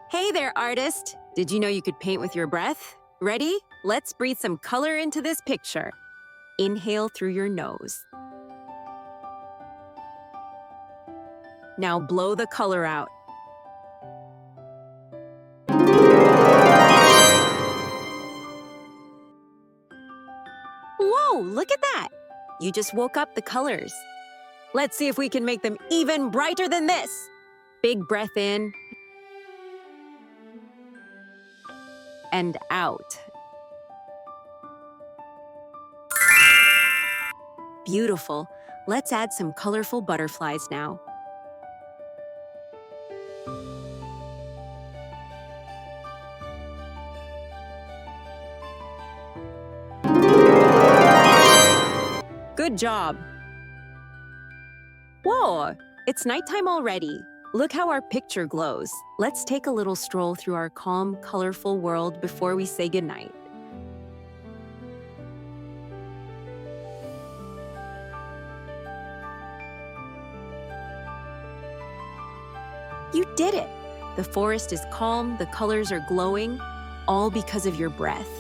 Hey there, artist! Did you know you could paint with your breath? Ready? Let's breathe some color into this picture. Inhale through your nose. Now blow the color out. Whoa, look at that! You just woke up the colors. Let's see if we can make them even brighter than this. Big breath in and out. Beautiful. Let's add some colorful butterflies now. Good job. Whoa, it's nighttime already. Look how our picture glows. Let's take a little stroll through our calm, colorful world before we say goodnight. You did it! The forest is calm, the colors are glowing, all because of your breath.